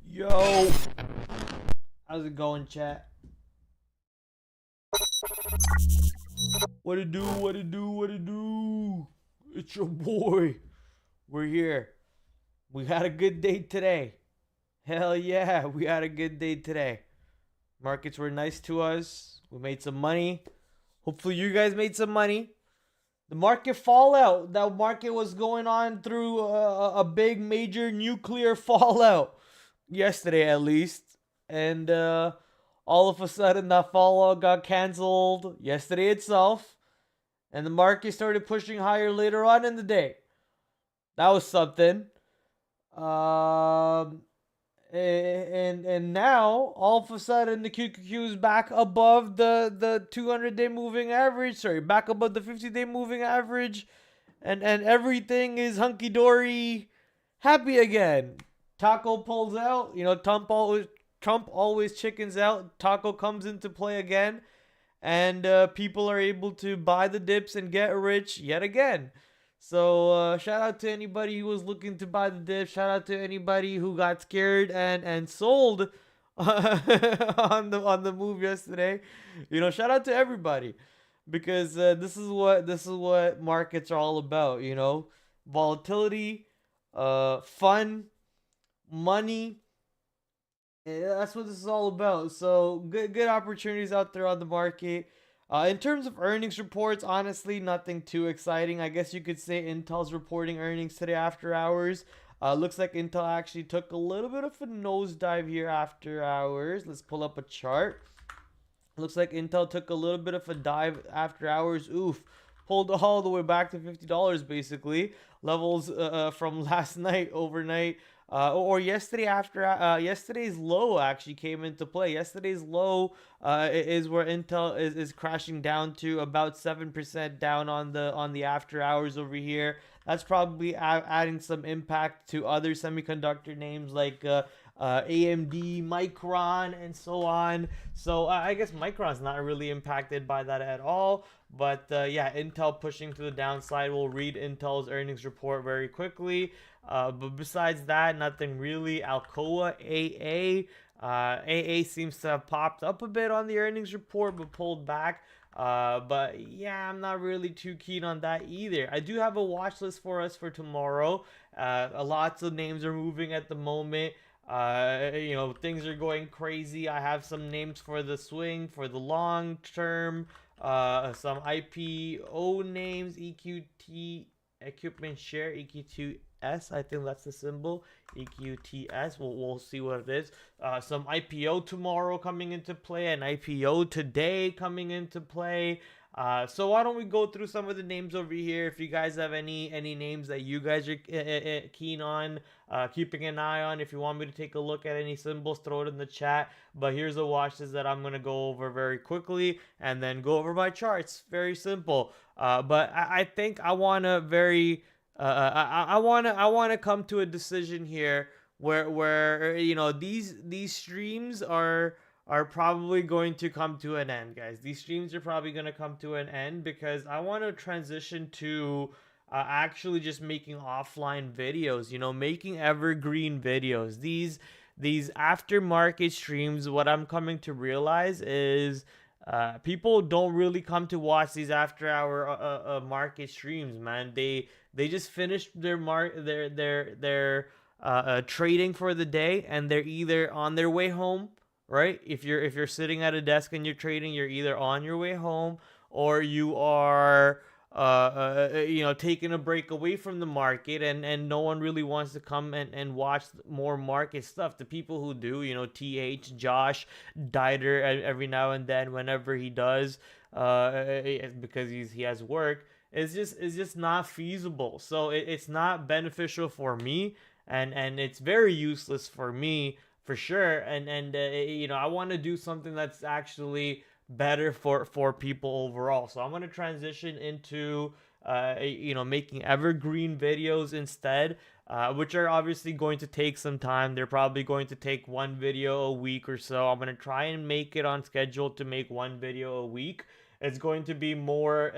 Yo, how's it going, chat? What it do? What it do? What it do? It's your boy. We're here. We had a good day today. Hell yeah, we had a good day today. Markets were nice to us. We made some money. Hopefully, you guys made some money. The market fallout. That market was going on through a big major nuclear fallout yesterday, at least. And all of a sudden, that fallout got canceled yesterday itself. And the market started pushing higher later on in the day. That was something. Um, and now all of a sudden the QQQ is back above the 200-day moving average. Sorry, back above the 50-day moving average, and everything is hunky dory, happy again. Taco pulls out. You know, Trump always chickens out. Taco comes into play again, and people are able to buy the dips and get rich yet again. So shout out to anybody who was looking to buy the dip. Shout out to anybody who got scared and sold on the move yesterday. Shout out to everybody because this is what markets are all about. Volatility, fun, money. Yeah, that's what this is all about. So good opportunities out there on the market. In terms of earnings reports, honestly, nothing too exciting. I guess you could say Intel's reporting earnings today after hours. Looks like Intel actually took a little bit of a nosedive here after hours. Let's pull up a chart. Looks like Intel took a little bit of a dive after hours. Oof. Pulled all the way back to $50 basically. Levels from last night, overnight, or yesterday after yesterday's low actually came into play. Yesterday's low is where Intel is crashing down to about 7% down on the after hours over here. That's probably adding some impact to other semiconductor names like AMD, Micron, and so on. So I guess Micron's not really impacted by that at all. But yeah, Intel pushing to the downside. We'll read Intel's earnings report very quickly. But besides that, nothing really. Alcoa, AA. AA seems to have popped up a bit on the earnings report, but pulled back. But yeah, I'm not really too keen on that either. I do have a watch list for us for tomorrow. Lots of names are moving at the moment. Things are going crazy. I have some names for the swing, for the long term, some IPO names, EQT, equipment share, EQ2S, I think that's the symbol, EQTS. We'll see what it is. Some IPO tomorrow coming into play, an IPO today coming into play. So why don't we go through some of the names over here? If you guys have any names that you guys are keen on keeping an eye on, if you want me to take a look at any symbols, throw it in the chat. But here's a watch list that I'm gonna go over very quickly, and then go over my charts. Very simple. But I think I wanna I wanna come to a decision here where these streams are probably going to come to an end, guys. These streams are probably going to come to an end because I want to transition to actually just making offline videos, making evergreen videos. These aftermarket streams, what I'm coming to realize is people don't really come to watch these after hour market streams, man. They just finished their trading for the day, and they're either on their way home, right? If you're sitting at a desk and you're trading, you're either on your way home, or you are taking a break away from the market, and no one really wants to come and watch more market stuff. The people who do, TH, Josh, Dieter, every now and then, whenever he does, because he has work, it's just not feasible. So it's not beneficial for me, and it's very useless for me for sure. And I want to do something that's actually better for people overall. So I'm going to transition into making evergreen videos instead, which are obviously going to take some time. They're probably going to take one video a week or so. I'm going to try and make it on schedule to make one video a week. It's going to be more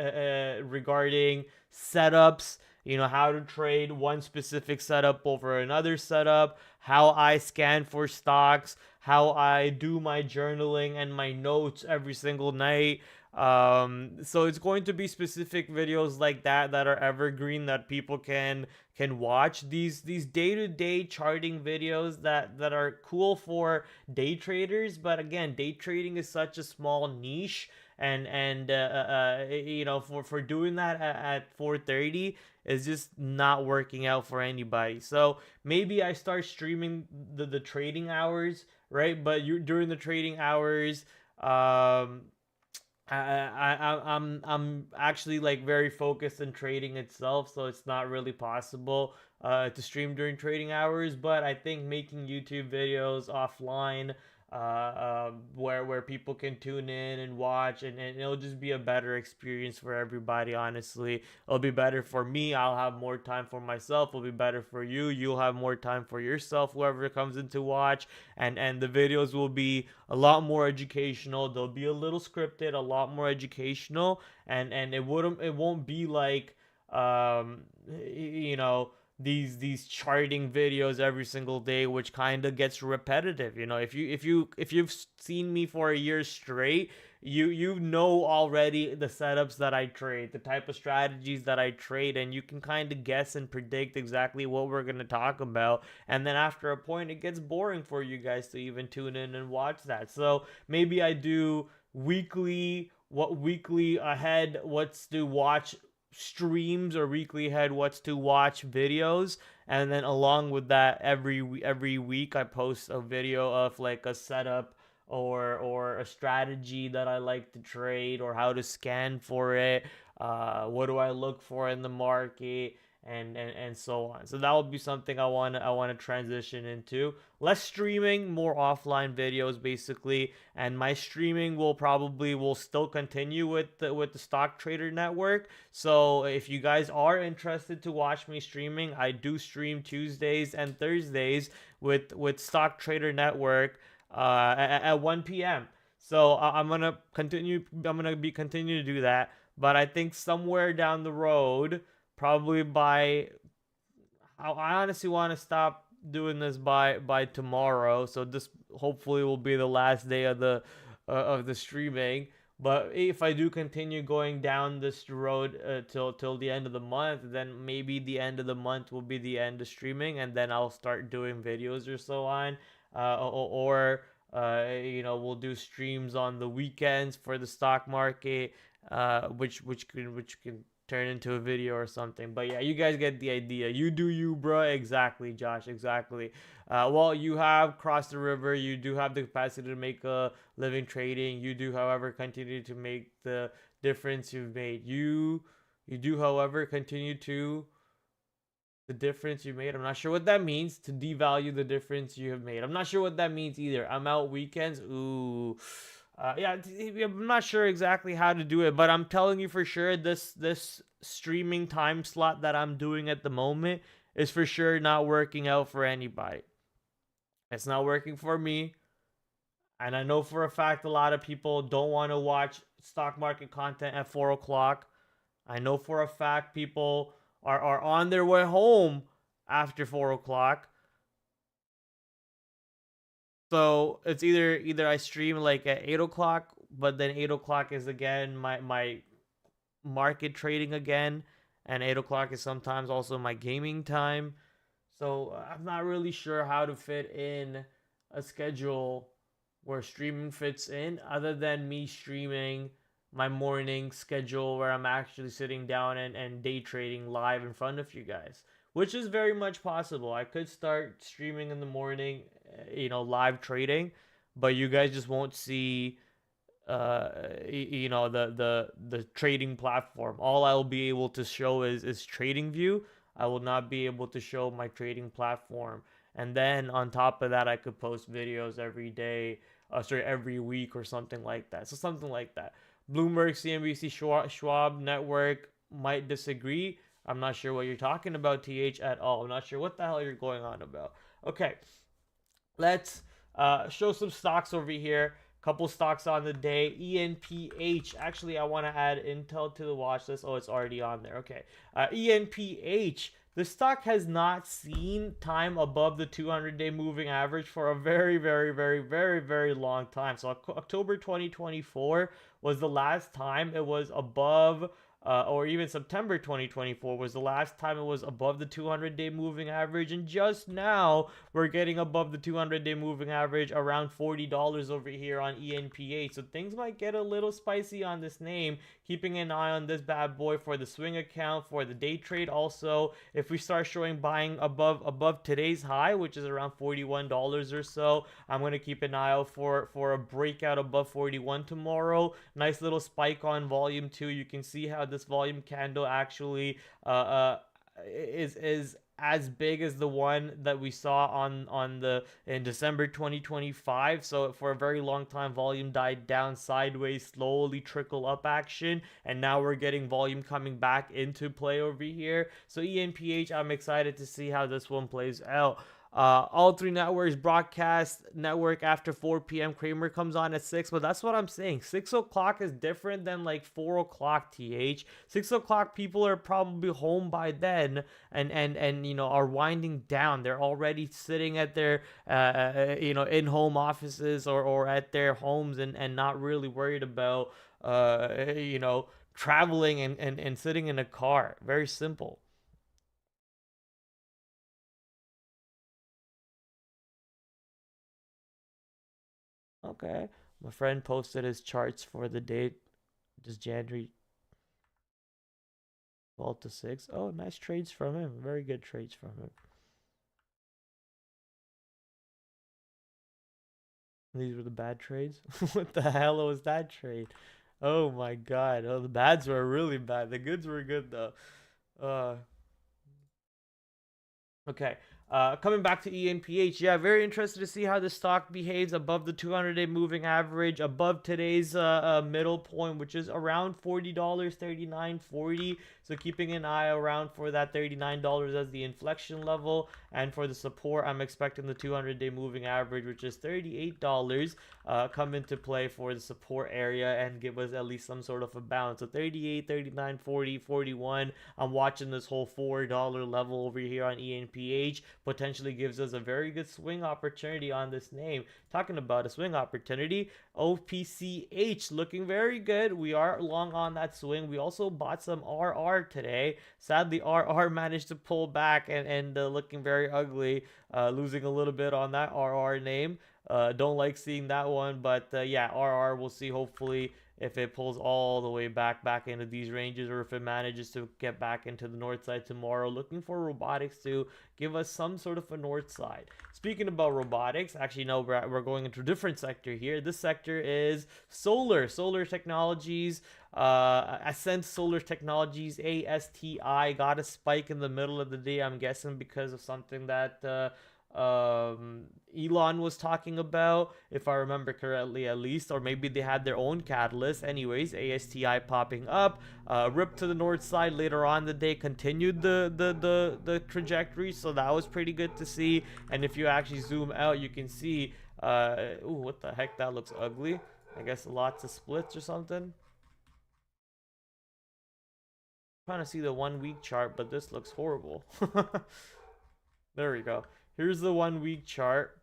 regarding setups, how to trade one specific setup over another setup, how I scan for stocks, how I do my journaling and my notes every single night. So it's going to be specific videos like that are evergreen, that people can watch. These day-to-day charting videos that are cool for day traders, but again, day trading is such a small niche, and for doing that at 4:30 is just not working out for anybody. So maybe I start streaming the trading hours, right? But during the trading hours, I'm actually like very focused in trading itself, so it's not really possible to stream during trading hours. But I think making YouTube videos offline, where people can tune in and watch, and it'll just be a better experience for everybody. Honestly, it'll be better for me. I'll have more time for myself. It'll be better for you. You'll have more time for yourself, whoever comes in to watch, and the videos will be a lot more educational. They'll be a little scripted, a lot more educational, and it won't be like you know, these charting videos every single day, which kind of gets repetitive. You know, if you've seen me for a year straight, you know already the setups that I trade, the type of strategies that I trade, and you can kind of guess and predict exactly what we're going to talk about. And then after a point, it gets boring for you guys to even tune in and watch that. So maybe I do weekly ahead what's to watch streams, or weekly ahead what's to watch videos, and then along with that, every week I post a video of like a setup or a strategy that I like to trade, or how to scan for it, what do I look for in the market, and so on. So that would be something I want to transition into. Less streaming, more offline videos basically, and my streaming will still continue with the Stock Trader Network. So if you guys are interested to watch me streaming, I do stream Tuesdays and Thursdays with Stock Trader Network at 1 p.m. So I'm gonna continue. I'm gonna be continue to do that. But I think somewhere down the road, probably by, I honestly want to stop doing this by tomorrow. So this hopefully will be the last day of the streaming. But if I do continue going down this road till the end of the month, then maybe the end of the month will be the end of streaming, and then I'll start doing videos or so on, we'll do streams on the weekends for the stock market, which can turn into a video or something. But yeah, you guys get the idea. You do you, bro. Exactly, Josh. Exactly. Well, you have crossed the river. You do have the capacity to make a living trading. You do, however, continue to make the difference you've made. You do, however, continue to the difference you made. I'm not sure what that means. To devalue the difference you have made. I'm not sure what that means either. I'm out weekends. Ooh. Yeah, I'm not sure exactly how to do it, but I'm telling you for sure, this streaming time slot that I'm doing at the moment is for sure not working out for anybody. It's not working for me, and I know for a fact a lot of people don't want to watch stock market content at 4 o'clock. I know for a fact people are on their way home after 4 o'clock. So it's either I stream like at 8 o'clock, but then 8 o'clock is again my market trading again, and 8 o'clock is sometimes also my gaming time. So I'm not really sure how to fit in a schedule where streaming fits in, other than me streaming my morning schedule where I'm actually sitting down and day trading live in front of you guys, which is very much possible. I could start streaming in the morning, live trading, but you guys just won't see the trading platform. All I'll be able to show is trading view. I will not be able to show my trading platform. And then on top of that, I could post videos every day, every week or something like that. So something like that. Bloomberg, CNBC, Schwab Network might disagree. I'm not sure what you're talking about, TH, at all. I'm not sure what the hell you're going on about. Okay, let's show some stocks over here. Couple stocks on the day. ENPH. Actually, I want to add Intel to the watch list. Oh, it's already on there. Okay. ENPH. The stock has not seen time above the 200-day moving average for a very, very, very, very, very long time. So October 2024 was the last time it was above, or even September 2024 was the last time it was above the 200-day moving average. And just now, we're getting above the 200-day moving average, around $40 over here on ENPH. So things might get a little spicy on this name. Keeping an eye on this bad boy for the swing account, for the day trade. Also, if we start showing buying above today's high, which is around $41 or so, I'm going to keep an eye out for a breakout above 41 tomorrow. Nice little spike on volume too. You can see how this volume candle actually is as big as the one that we saw in December 2025. So for a very long time, volume died down sideways, slowly trickle up action, and now we're getting volume coming back into play over here. So ENPH, I'm excited to see how this one plays out. All three networks broadcast network after 4 p.m. Kramer comes on at 6, but that's what I'm saying. 6 o'clock is different than like 4 o'clock, th. 6 o'clock, people are probably home by then, and you know, are winding down. They're already sitting at their you know, in-home offices, or at their homes, and not really worried about you know, traveling and sitting in a car. Very simple. Okay. My friend posted his charts for the date, just January 12 to 6. Oh, nice trades from him. Very good trades from him. These were the bad trades. What the hell was that trade? Oh my god. Oh, the bads were really bad. The goods were good though. Uh, Okay. Coming back to ENPH, yeah, very interested to see how the stock behaves above the 200-day moving average, above today's middle point, which is around $40, 39.40. So keeping an eye around for that $39 as the inflection level, and for the support, I'm expecting the 200-day moving average, which is $38, come into play for the support area and give us at least some sort of a bounce. So 38, 39, 40, 41. I'm watching this whole $4 level over here on ENPH. Potentially gives us a very good swing opportunity on this name. Talking about a swing opportunity, OPCH looking very good. We are long on that swing. We also bought some RR today. Sadly, RR managed to pull back and looking very ugly, losing a little bit on that RR name. Don't like seeing that one, but yeah, RR, we'll see hopefully if it pulls all the way back into these ranges, or if it manages to get back into the north side tomorrow. Looking for robotics to give us some sort of a north side. Speaking about robotics, actually no, we're going into a different sector here. This sector is solar technologies. Ascent Solar Technologies, ASTI, got a spike in the middle of the day. I'm guessing because of something that Elon was talking about, if I remember correctly, at least, or maybe they had their own catalyst. Anyways, ASTI popping up, ripped to the north side later on the day, continued the trajectory, so that was pretty good to see. And if you actually zoom out, you can see, ooh, what the heck, that looks ugly. I guess lots of splits or something. Trying to see the 1 week chart, but this looks horrible. There we go. Here's the 1 week chart.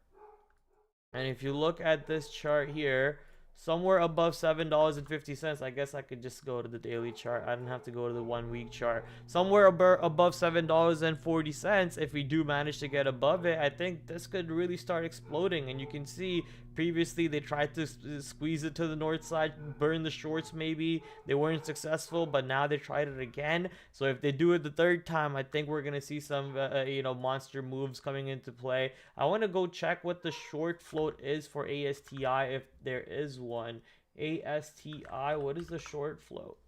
And if you look at this chart here, somewhere above $7.50, I guess I could just go to the daily chart. I don't have to go to the 1 week chart. Somewhere above $7.40, if we do manage to get above it, I think this could really start exploding. And you can see previously they tried to squeeze it to the north side, burn the shorts maybe. They weren't successful, but now they tried it again. So if they do it the third time, I think we're going to see some you know, monster moves coming into play. I want to go check what the short float is for ASTI, if there is one. ASTI, what is the short float?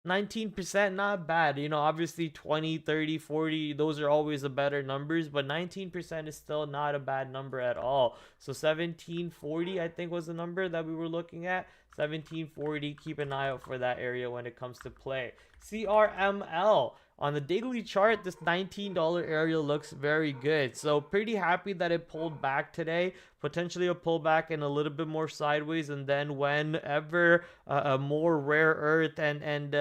19%, not bad. You know, obviously 20, 30, 40, those are always the better numbers, but 19% is still not a bad number at all. So 1740, I think, was the number that we were looking at. 1740, keep an eye out for that area when it comes to play. CRML. On the daily chart, this $19 area looks very good. So pretty happy that it pulled back today. Potentially a pullback and a little bit more sideways. And then whenever a more rare earth and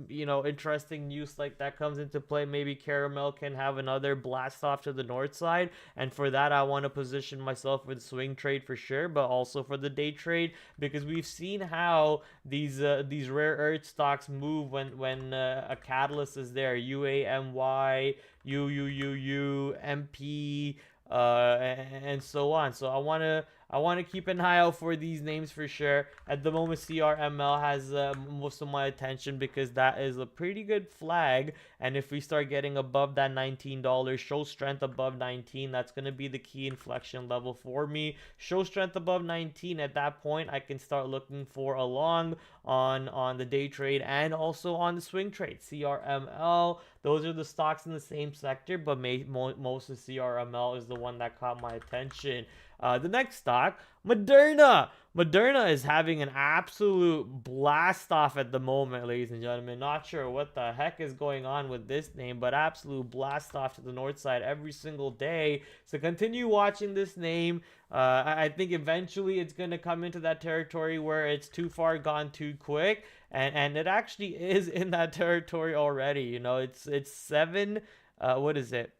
you know, interesting news like that comes into play, maybe Caramel can have another blast off to the north side. And for that, I want to position myself with swing trade for sure, but also for the day trade, because we've seen how these rare earth stocks move when a catalyst is there. UAMY, UUUU, MP, and so on. So I want to keep an eye out for these names for sure. At the moment, CRML has most of my attention because that is a pretty good flag. And if we start getting above that $19, show strength above 19, that's going to be the key inflection level for me. Show strength above 19. At that point, I can start looking for a long on the day trade and also on the swing trade. CRML, those are the stocks in the same sector, but most of CRML is the one that caught my attention. The next stock, Moderna. Moderna is having an absolute blast off at the moment, ladies and gentlemen. Not sure what the heck is going on with this name, but absolute blast off to the north side every single day. So continue watching this name. I think eventually it's going to come into that territory where it's too far gone too quick. And it actually is in that territory already. You know, it's 7, what is it?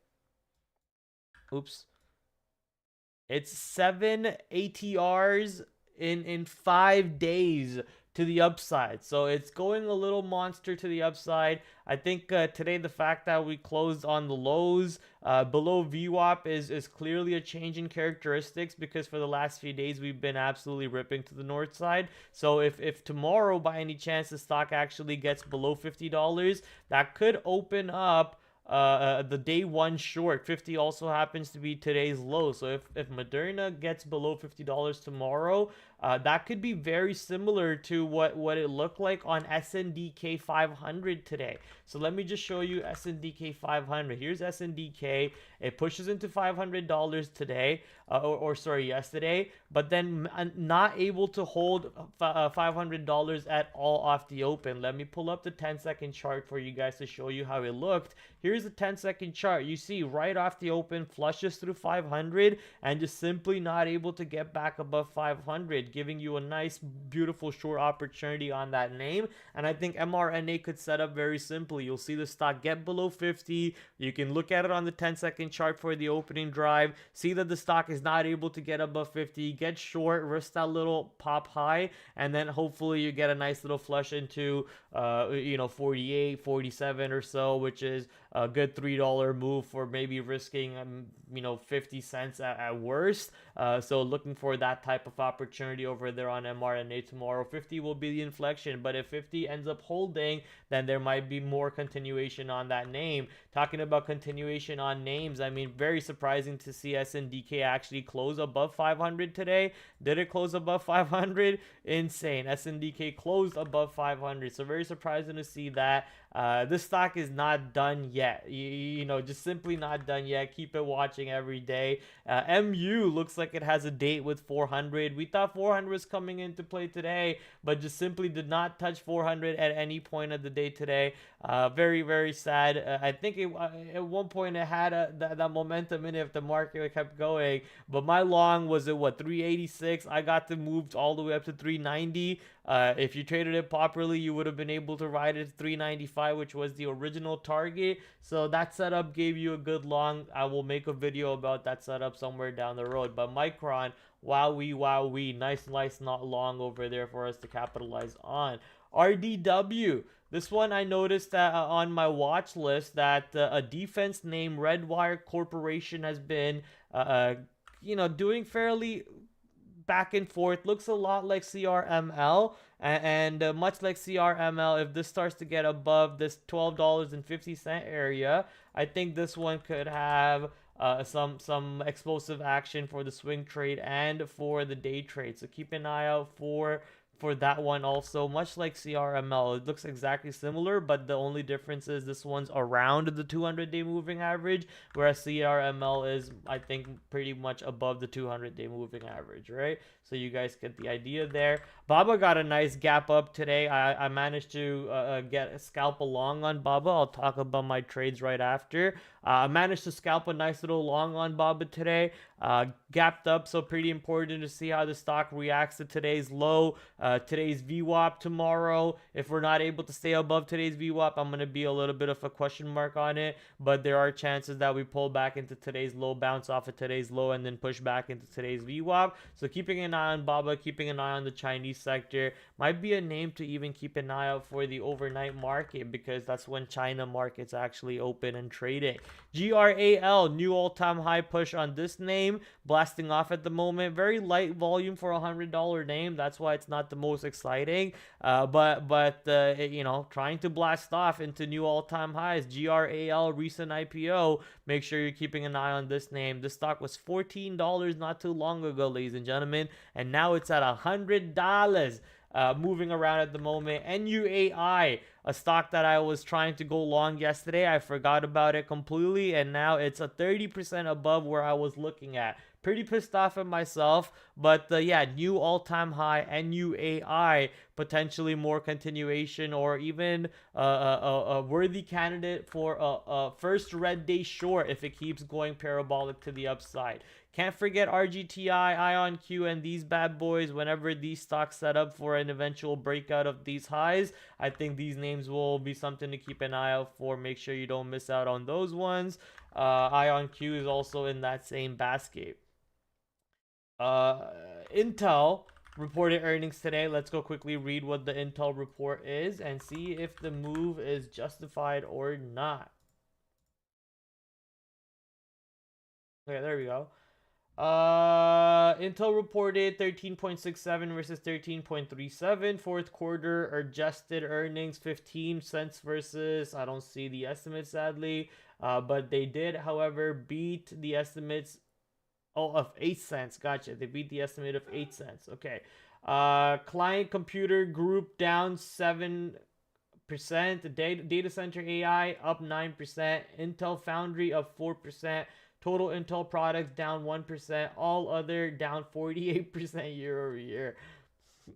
Oops. It's 7 ATRs in 5 days to the upside. So it's going a little monster to the upside. I think today the fact that we closed on the lows below VWAP is clearly a change in characteristics, because for the last few days we've been absolutely ripping to the north side. So if tomorrow by any chance the stock actually gets below $50, that could open up the day one short. 50 also happens to be today's low. So if Moderna gets below $50 tomorrow, that could be very similar to what it looked like on SNDK 500 today. So let me just show you SNDK 500. Here's SNDK. It pushes into $500 today, or sorry, yesterday, but then not able to hold $500 at all off the open. Let me pull up the 10-second chart for you guys to show you how it looked. Here's the 10-second chart. You see right off the open, flushes through 500 and just simply not able to get back above 500, giving you a nice, beautiful short opportunity on that name. And I think MRNA could set up very simply. You'll see the stock get below 50. You can look at it on the 10-second chart for the opening drive. See that the stock is not able to get above 50. Get short, risk that little pop high, and then hopefully you get a nice little flush into 48, 47 or so, which is a good $3 move for maybe risking 50 cents at worst. So looking for that type of opportunity over there on mRNA tomorrow. 50 will be the inflection, but if 50 ends up holding, then there might be more continuation on that name. Talking about continuation on names, I mean, very surprising to see SNDK actually close above 500 today. Did it close above 500? Insane. SNDK closed above 500, so very surprising to see that. This stock is not done yet. Just simply not done yet. Keep it watching every day. MU looks like it has a date with 400. We thought 400 was coming into play today, but just simply did not touch 400 at any point of the day today. Very, very sad. I think at one point it had that momentum in it if the market kept going, but my long was at 386. I got to move all the way up to 390. If you traded it properly, you would have been able to ride it to 395, which was the original target. So that setup gave you a good long. I will make a video about that setup somewhere down the road. But Micron, wowee, nice not long over there for us to capitalize on. RDW. This one I noticed that on my watch list that a defense named Redwire Corporation has been doing fairly back and forth. Looks a lot like CRML, and much like CRML, if this starts to get above this $12.50 area, I think this one could have some explosive action for the swing trade and for the day trade. So keep an eye out for that one also. Much like CRML, it looks exactly similar, but the only difference is this one's around the 200-day moving average, whereas CRML is, I think, pretty much above the 200-day moving average, right? So you guys get the idea there. Baba got a nice gap up today. I managed to get a scalp along on Baba. I'll talk about my trades right after. I managed to scalp a nice little long on Baba today. Gapped up, so pretty important to see how the stock reacts to today's low, today's VWAP tomorrow. If we're not able to stay above today's VWAP, I'm going to be a little bit of a question mark on it, but there are chances that we pull back into today's low, bounce off of today's low, and then push back into today's VWAP. So keeping an eye on Baba, keeping an eye on the Chinese sector. Might be a name to even keep an eye out for the overnight market, because that's when China markets actually open and trading. GRAL, new all-time high push on this name, blasting off at the moment. Very light volume for a $100 name. That's why it's not the most exciting. But trying to blast off into new all-time highs. GRAL, recent IPO. Make sure you're keeping an eye on this name. This stock was $14 not too long ago, ladies and gentlemen, and now it's at $100. Moving around at the moment. NUAI, a stock that I was trying to go long yesterday. I forgot about it completely, and now it's a 30% above where I was looking at. pretty pissed off at myself. But yeah, new all-time high and new AI, potentially more continuation, or even a worthy candidate for a first red day short if it keeps going parabolic to the upside. Can't forget RGTI, IonQ, and these bad boys. Whenever these stocks set up for an eventual breakout of these highs, I think these names will be something to keep an eye out for. Make sure you don't miss out on those ones. IonQ is also in that same basket. Uh, Intel reported earnings today. Let's go quickly read what the Intel report is and see if the move is justified or not. Okay, there we go. Intel reported 13.67 versus 13.37. Fourth quarter adjusted earnings 15 cents versus, I don't see the estimate sadly, but they did, however, beat the estimates. Oh, of 8 cents. Gotcha. They beat the estimate of 8 cents. Okay. Client computer group down 7%. Data center AI up 9%. Intel Foundry up 4%. Total Intel products down 1%. All other down 48% year over year.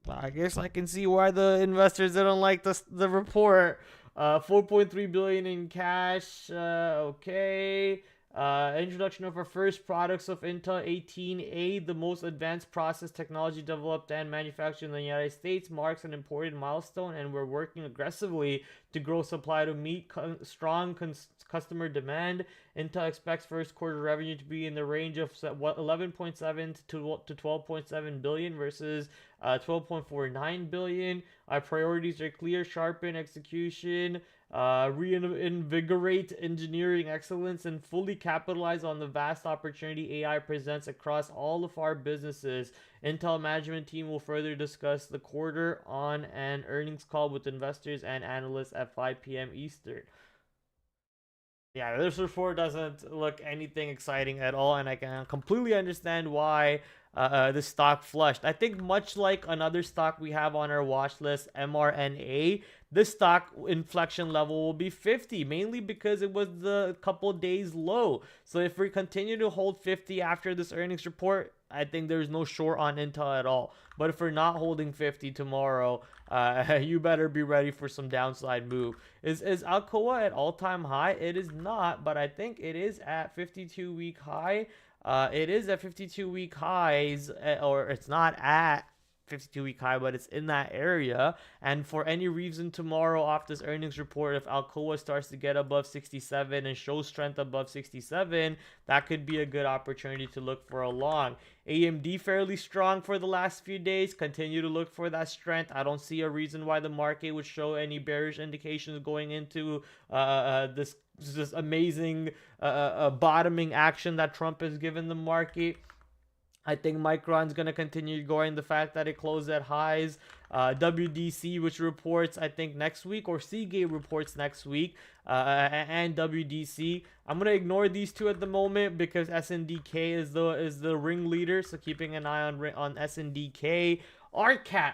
I guess I can see why the investors didn't like the report. 4.3 billion in cash. Okay. Introduction of our first products of Intel 18A, the most advanced process technology developed and manufactured in the United States, marks an important milestone, and we're working aggressively to grow supply to meet strong customer demand. Intel expects first quarter revenue to be in the range of 11.7 to 12.7 billion versus 12.49 billion. Our priorities are clear: sharpen execution, reinvigorate engineering excellence, and fully capitalize on the vast opportunity AI presents across all of our businesses. Intel management team will further discuss the quarter on an earnings call with investors and analysts at 5 p.m. Eastern. Yeah, this report doesn't look anything exciting at all, and I can completely understand why the stock flushed. I think much like another stock we have on our watch list, mRNA, this stock inflection level will be 50, mainly because it was the couple days low. So if we continue to hold 50 after this earnings report, I think there's no short on Intel at all. But if we're not holding 50 tomorrow, you better be ready for some downside move. Is Alcoa at all-time high? It is not, but I think it is at 52-week high. It is at 52-week highs, or it's not at 52-week high, but it's in that area. And for any reason tomorrow off this earnings report, if Alcoa starts to get above 67 and show strength above 67, that could be a good opportunity to look for a long. AMD fairly strong for the last few days. Continue to look for that strength. I don't see a reason why the market would show any bearish indications going into this amazing bottoming action that Trump has given the market. I think Micron's going to continue going, the fact that it closed at highs. WDC, which reports, I think, next week, or Seagate reports next week, and WDC. I'm going to ignore these two at the moment because SNDK is the ringleader, so keeping an eye on SNDK. RCAT.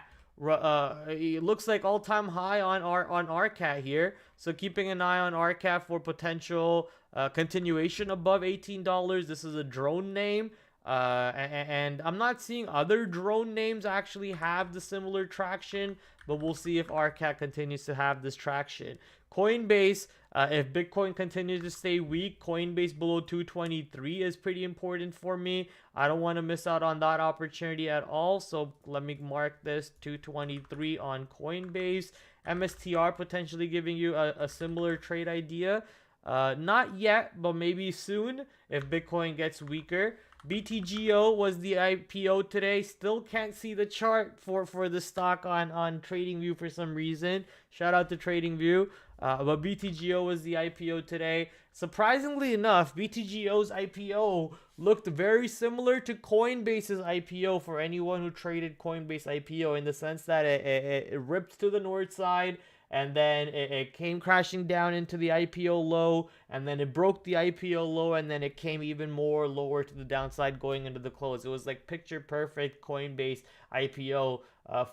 It looks like all-time high on RCAT here, so keeping an eye on RCAT for potential continuation above $18. This is a drone name. And I'm not seeing other drone names actually have the similar traction, but we'll see if RCAT continues to have this traction. Coinbase, if Bitcoin continues to stay weak, Coinbase below 223 is pretty important for me. I don't want to miss out on that opportunity at all, so let me mark this 223 on Coinbase. MSTR potentially giving you a similar trade idea. Not yet, but maybe soon if Bitcoin gets weaker. BTGO was the IPO today. Still can't see the chart for the stock on TradingView for some reason. Shout out to TradingView. But BTGO was the IPO today. Surprisingly enough, BTGO's IPO looked very similar to Coinbase's IPO for anyone who traded Coinbase IPO, in the sense that it ripped to the north side, and then it came crashing down into the IPO low, and then it broke the IPO low, and then it came even more lower to the downside going into the close. It was like picture perfect Coinbase IPO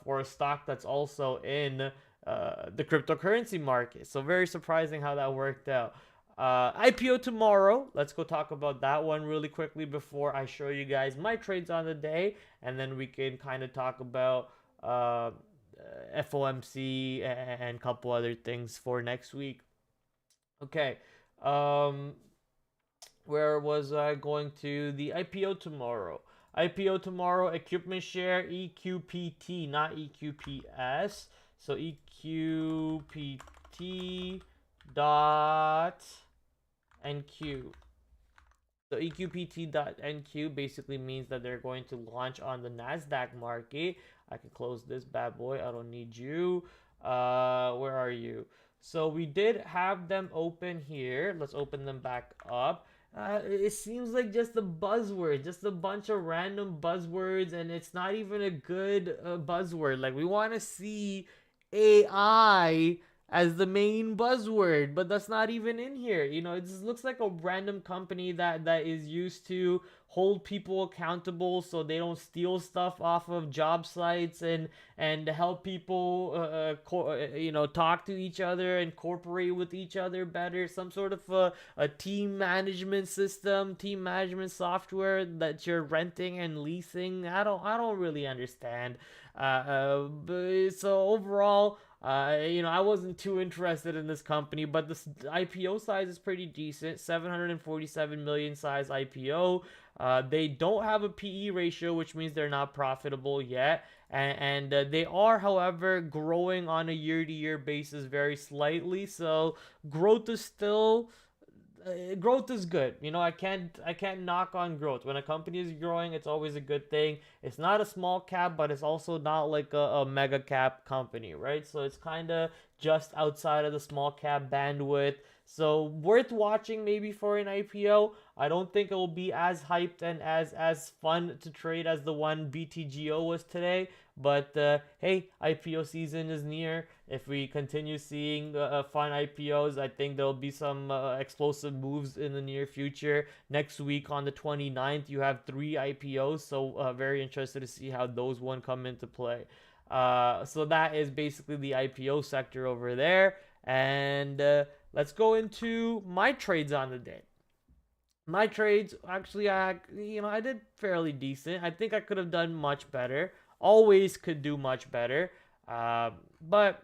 for a stock that's also in the cryptocurrency market. So very surprising how that worked out. IPO tomorrow. Let's go talk about that one really quickly before I show you guys my trades on the day, and then we can kind of talk about FOMC and a couple other things for next week. Okay. Um, where was I going to? The IPO tomorrow. IPO tomorrow, equipment share, EQPT, not EQPS. So EQPT dot NQ. So EQPT.NQ basically means that they're going to launch on the NASDAQ market. I can close this bad boy. I don't need you. Where are you? So we did have them open here. Let's open them back up. It seems like just a buzzword, just a bunch of random buzzwords, and it's not even a good buzzword. Like, we want to see AI as the main buzzword, but that's not even in here. You know, it just looks like a random company that is used to hold people accountable so they don't steal stuff off of job sites, and help people talk to each other and cooperate with each other better. Some sort of a team management system, team management software that you're renting and leasing. I don't really understand. But so overall, I wasn't too interested in this company, but this IPO size is pretty decent. 747 million size IPO. They don't have a PE ratio, which means they're not profitable yet. And they are, however, growing on a year-to-year basis very slightly. So growth is still growth is good. I can't knock on growth. When a company is growing, it's always a good thing. It's not a small cap, but it's also not like a mega cap company, right? So it's kind of just outside of the small cap bandwidth. So worth watching maybe for an IPO. I don't think it will be as hyped and as fun to trade as the one BTGO was today. But hey, IPO season is near. If we continue seeing fun IPOs, I think there'll be some explosive moves in the near future. Next week on the 29th, you have 3 IPOs, so very interested to see how those one come into play. So that is basically the IPO sector over there. And let's go into my trades on the day. My trades, actually, I did fairly decent. I think I could have done much better. Always could do much better. But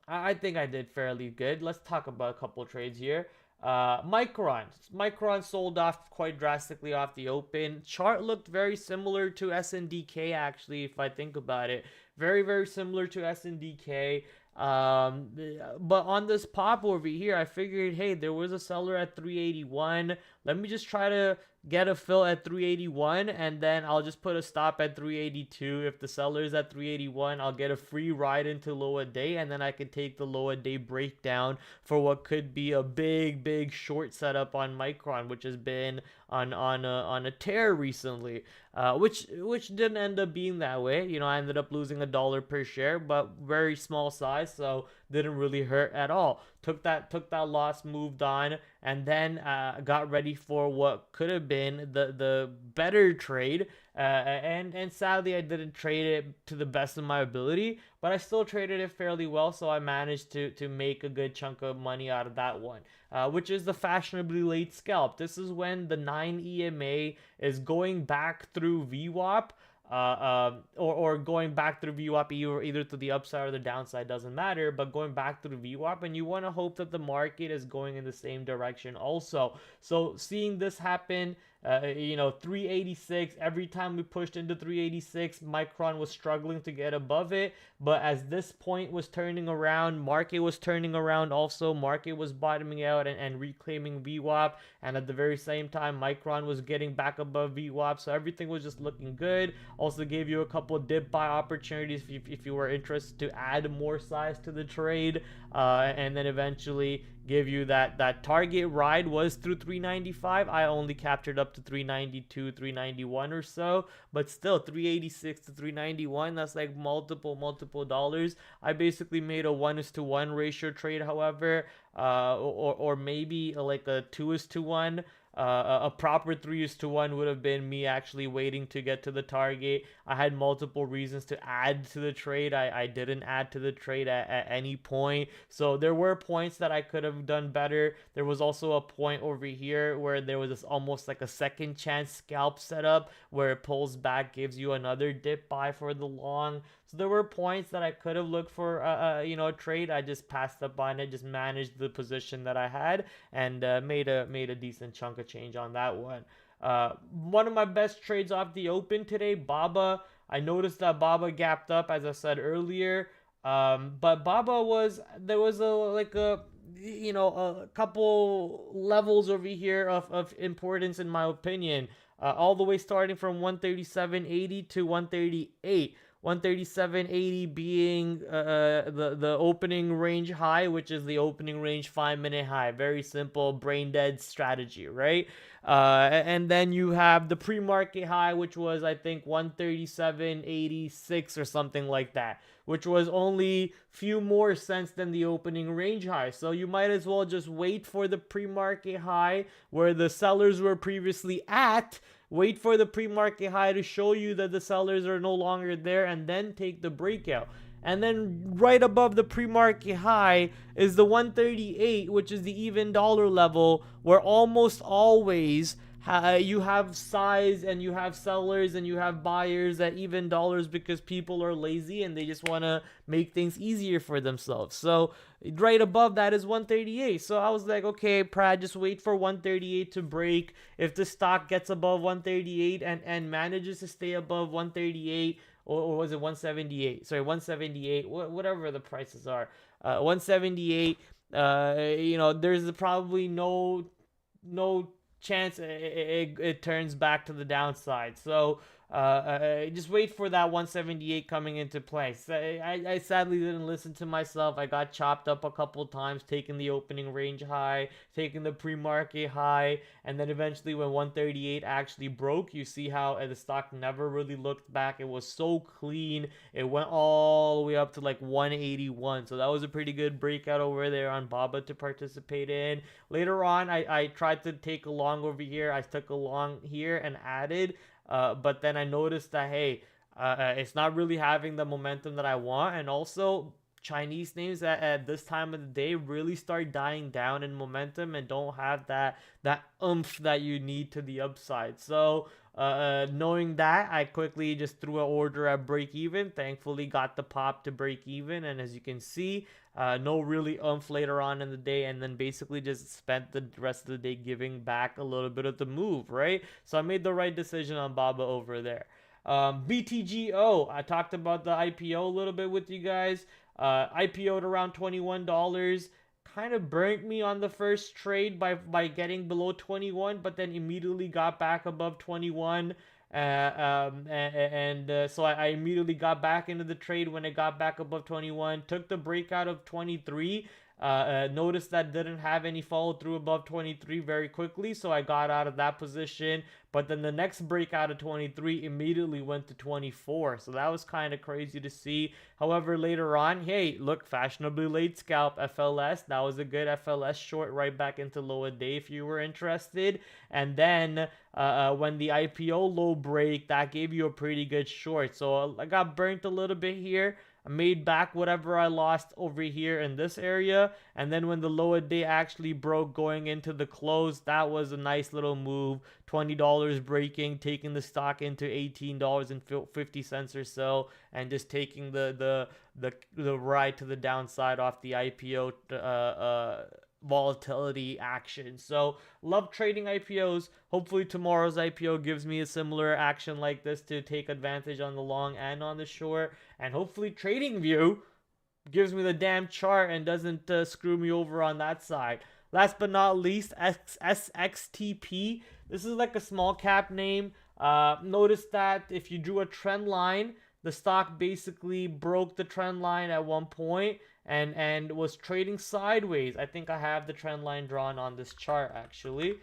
I think I did fairly good. Let's talk about a couple trades here. Micron sold off quite drastically off the open. Chart looked very similar to SNDK, actually, if I think about it. Very, very similar to SNDK. But on this pop over here, I figured, hey, there was a seller at 381. Let me just try to get a fill at 381, and then I'll just put a stop at 382. If the seller is at 381, I'll get a free ride into lower day, and then I can take the lower day breakdown for what could be a big short setup on Micron, which has been on a tear recently. Which didn't end up being that way. I ended up losing $1 per share, but very small size, so didn't really hurt at all. Took that loss, moved on, and then got ready for what could have been the better trade. And sadly, I didn't trade it to the best of my ability, but I still traded it fairly well, so I managed to make a good chunk of money out of that one. Which is the fashionably late scalp. This is when the 9 EMA is going back through VWAP, or going back through VWAP either to the upside or the downside, doesn't matter, but going back through VWAP, and you want to hope that the market is going in the same direction also. So seeing this happen, 386, every time we pushed into 386, Micron was struggling to get above it, but as this point was turning around, market was turning around also. Market was bottoming out and reclaiming VWAP, and at the very same time, Micron was getting back above VWAP, so everything was just looking good. Also gave you a couple dip buy opportunities if you were interested to add more size to the trade, and then eventually give you that target ride was through 395. I only captured up to 392, 391 or so, but still 386 to 391, that's like multiple dollars. I basically made a 1:1 ratio trade, however, or maybe like a 2:1. A proper 3:1 would have been me actually waiting to get to the target. I had multiple reasons to add to the trade. I didn't add to the trade at any point. So there were points that I could have done better. There was also a point over here where there was this almost like a second chance scalp setup where it pulls back, gives you another dip buy for the long. So there were points that I could have looked for, a trade. I just passed up on it, just managed the position that I had, and made a decent chunk of change on that one. One of my best trades off the open today, Baba. I noticed that Baba gapped up, as I said earlier. But Baba there was a couple levels over here of importance in my opinion. All the way starting from 137.80 to 138. 137.80 being the opening range high, which is the opening range 5-minute high. Very simple brain dead strategy, right? And then you have the pre-market high, which was I think 137.86 or something like that, which was only few more cents than the opening range high. So you might as well just wait for the pre-market high where the sellers were previously at. Wait for the pre-market high to show you that the sellers are no longer there, and then take the breakout. And then right above the pre-market high is the 138, which is the even dollar level, where almost always you have size and you have sellers and you have buyers at even dollars because people are lazy and they just want to make things easier for themselves. So right above that is 138. So I was like, okay, Prad, just wait for 138 to break. If the stock gets above 138 and manages to stay above 138, or was it 178? Sorry, 178, whatever the prices are. 178, there's probably no chance it turns back to the downside. So just wait for that 178 coming into place. I sadly didn't listen to myself. I got chopped up a couple times, taking the opening range high, taking the pre-market high, and then eventually when 138 actually broke, you see how the stock never really looked back. It was so clean. It went all the way up to like 181. So that was a pretty good breakout over there on Baba to participate in. Later on, I tried to take a long over here. I took a long here and added. But then I noticed that, hey, it's not really having the momentum that I want. And also, Chinese names at this time of the day really start dying down in momentum and don't have that oomph that you need to the upside. So knowing that, I quickly just threw an order at break even. Thankfully got the pop to break even, and as you can see, no really oomph later on in the day, and then basically just spent the rest of the day giving back a little bit of the move, right? So I made the right decision on Baba over there. BTGO, I talked about the IPO a little bit with you guys. IPO'd around $21. Kind of burnt me on the first trade by getting below 21, but then immediately got back above 21. So I immediately got back into the trade when it got back above 21. Took the breakout of 23. Noticed that didn't have any follow through above 23 very quickly, so I got out of that position. But then the next breakout of 23 immediately went to 24, so that was kind of crazy to see. However, later on, hey, look, fashionably late scalp FLS. That was a good FLS short right back into low a day if you were interested. And then when the IPO low break, that gave you a pretty good short. So I got burnt a little bit here. I made back whatever I lost over here in this area, and then when the lower day actually broke going into the close, that was a nice little move. $20 breaking, taking the stock into $18.50 or so, and just taking the ride to the downside off the IPO volatility action. So love trading IPOs. Hopefully tomorrow's IPO gives me a similar action like this to take advantage on the long and on the short, and hopefully TradingView gives me the damn chart and doesn't screw me over on that side. Last but not least, SXTP. This is like a small cap name. Notice that if you drew a trend line, the stock basically broke the trend line at one point and was trading sideways. I think I have the trend line drawn on this chart actually.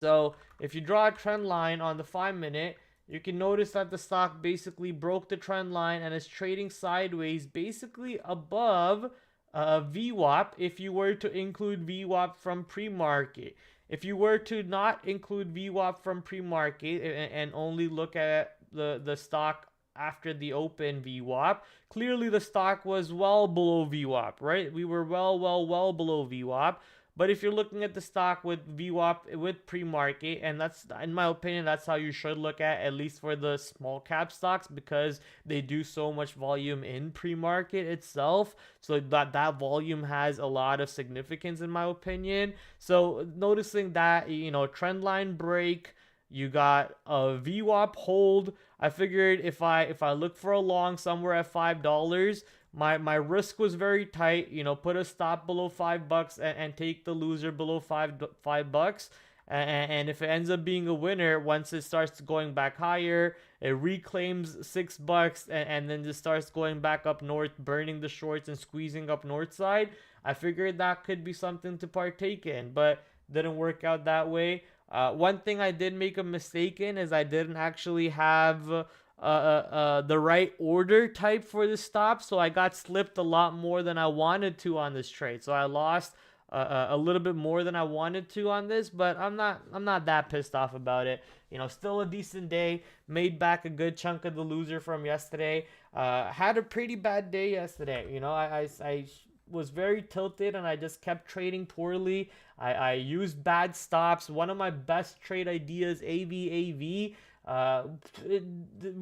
So if you draw a trend line on the 5-minute, you can notice that the stock basically broke the trend line and is trading sideways basically above VWAP if you were to include VWAP from pre-market. If you were to not include VWAP from pre-market and only look at the stock after the open VWAP, clearly the stock was well below VWAP, right? We were well below VWAP. But if you're looking at the stock with VWAP with pre-market, and that's, in my opinion, that's how you should look at least for the small cap stocks, because they do so much volume in pre-market itself. So that volume has a lot of significance, in my opinion. So noticing that, trend line break, you got a VWAP hold. I figured if I look for a long somewhere at $5, my risk was very tight. Put a stop below $5 and take the loser below $5. And if it ends up being a winner, once it starts going back higher, it reclaims $6 and then just starts going back up north, burning the shorts and squeezing up north side. I figured that could be something to partake in, but didn't work out that way. One thing I did make a mistake in is I didn't actually have the right order type for the stop, so I got slipped a lot more than I wanted to on this trade. So I lost a little bit more than I wanted to on this, but I'm not that pissed off about it. Still a decent day. Made back a good chunk of the loser from yesterday. Had a pretty bad day yesterday. I was very tilted and I just kept trading poorly. I used bad stops. One of my best trade ideas, AVAV.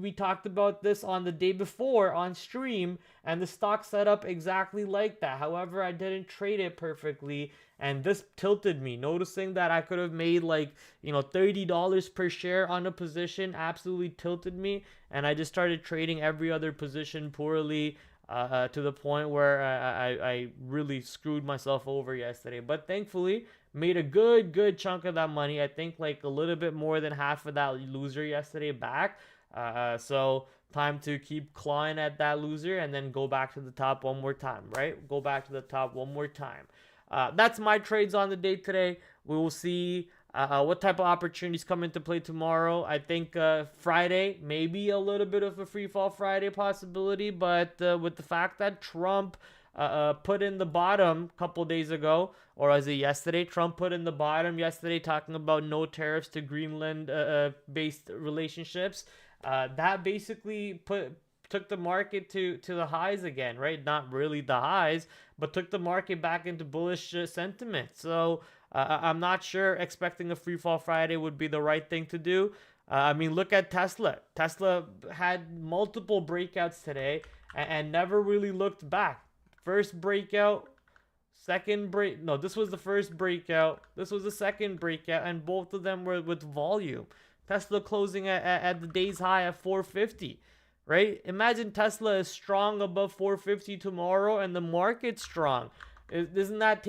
We talked about this on the day before on stream, and the stock set up exactly like that. However, I didn't trade it perfectly, and this tilted me. Noticing that I could have made like $30 per share on a position absolutely tilted me, and I just started trading every other position poorly. To the point where I really screwed myself over yesterday. But thankfully, made a good chunk of that money. I think like a little bit more than half of that loser yesterday back. So time to keep clawing at that loser and then go back to the top one more time, right? Go back to the top one more time. That's my trades on the day today. We will see what type of opportunities come into play tomorrow. I think Friday, maybe a little bit of a free fall Friday possibility, but with the fact that Trump put in the bottom a couple days ago, or was it yesterday? Trump put in the bottom yesterday talking about no tariffs to Greenland based relationships. That basically took the market to the highs again, right? Not really the highs, but took the market back into bullish sentiment. So I'm not sure expecting a free fall Friday would be the right thing to do. Look at Tesla. Tesla had multiple breakouts today and never really looked back. First breakout, second break. No, this was the first breakout. This was the second breakout, and both of them were with volume. Tesla closing at the day's high at 450. Right? Imagine Tesla is strong above 450 tomorrow and the market's strong. Doesn't that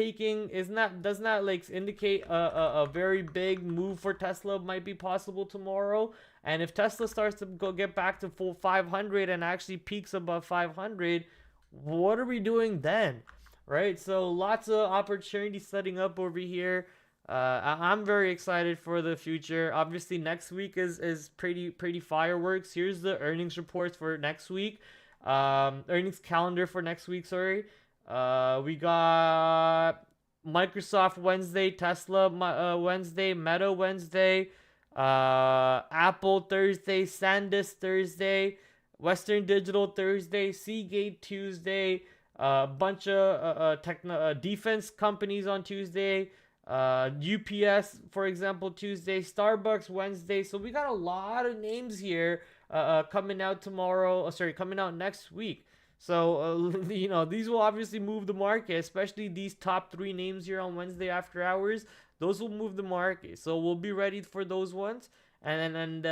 like indicate a very big move for Tesla might be possible tomorrow? And if Tesla starts to get back to full 500 and actually peaks above 500, what are we doing then? Right? So lots of opportunities setting up over here. I'm very excited for the future. Obviously, next week is pretty fireworks. Here's the earnings reports for next week. Earnings calendar for next week, sorry. We got Microsoft Wednesday, Tesla Wednesday, Meta Wednesday, Apple Thursday, SanDisk Thursday, Western Digital Thursday, Seagate Tuesday, a bunch of defense companies on Tuesday, UPS, for example, Tuesday, Starbucks Wednesday. So we got a lot of names here coming out coming out next week. So, these will obviously move the market, especially these top 3 names here on Wednesday after hours. Those will move the market. So we'll be ready for those ones. And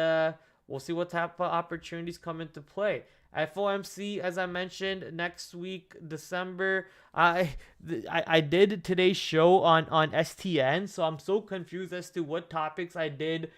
we'll see what type of opportunities come into play. FOMC, as I mentioned, next week, December. I did today's show on STN, so I'm so confused as to what topics I did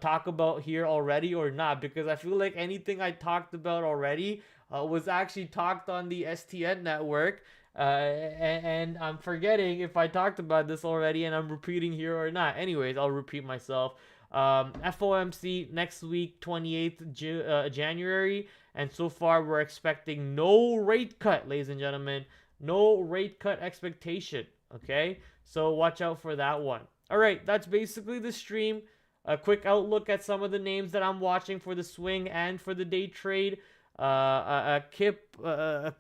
talk about here already or not, because I feel like anything I talked about already was actually talked on the STN network, and I'm forgetting if I talked about this already and I'm repeating here or not. Anyways, I'll repeat myself. FOMC next week, 28th January, and so far we're expecting no rate cut, ladies and gentlemen. No rate cut expectation, okay? So watch out for that one. All right, that's basically the stream. A quick outlook at some of the names that I'm watching for the swing and for the day trade. A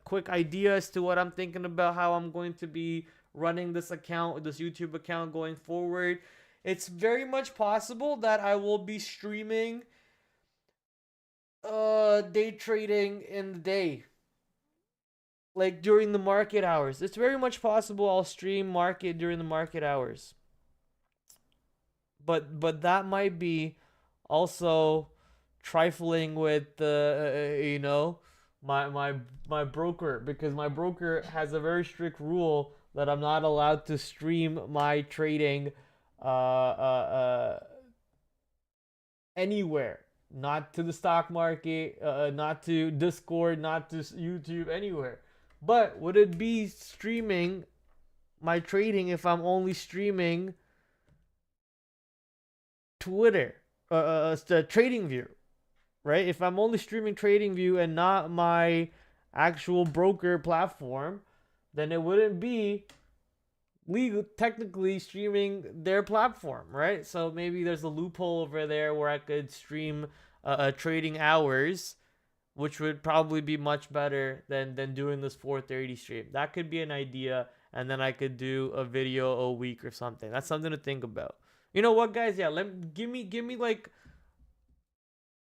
quick idea as to what I'm thinking about, how I'm going to be running this account, this YouTube account going forward. It's very much possible that I will be streaming day trading in the day, like during the market hours. It's very much possible I'll stream market during the market hours. But that might be also trifling with the my broker, because my broker has a very strict rule that I'm not allowed to stream my trading anywhere, not to the stock market, not to Discord, not to YouTube, anywhere. But would it be streaming my trading if I'm only streaming Twitter, TradingView, right? If I'm only streaming TradingView and not my actual broker platform, then it wouldn't be legal technically streaming their platform, right? So maybe there's a loophole over there where I could stream trading hours, which would probably be much better than doing this 4:30 stream. That could be an idea, and then I could do a video a week or something. That's something to think about. You know what, guys? Yeah, give me like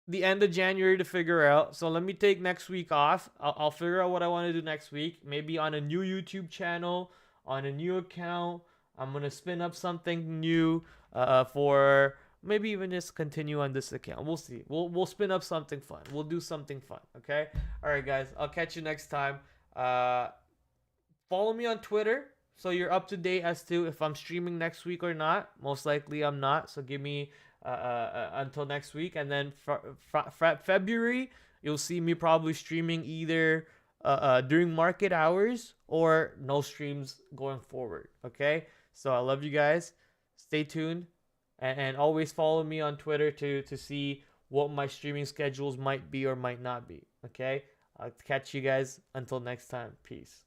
the end of January to figure out. So let me take next week off. I'll figure out what I want to do next week. Maybe on a new YouTube channel, on a new account. I'm gonna spin up something new for maybe even just continue on this account. We'll see. We'll spin up something fun. We'll do something fun. Okay. All right, guys. I'll catch you next time. Follow me on Twitter, so you're up to date as to if I'm streaming next week or not. Most likely I'm not. So give me until next week, and then February you'll see me probably streaming either during market hours or no streams going forward. Okay. So I love you guys. Stay tuned. And always follow me on Twitter to see what my streaming schedules might be or might not be. Okay? I'll catch you guys until next time. Peace.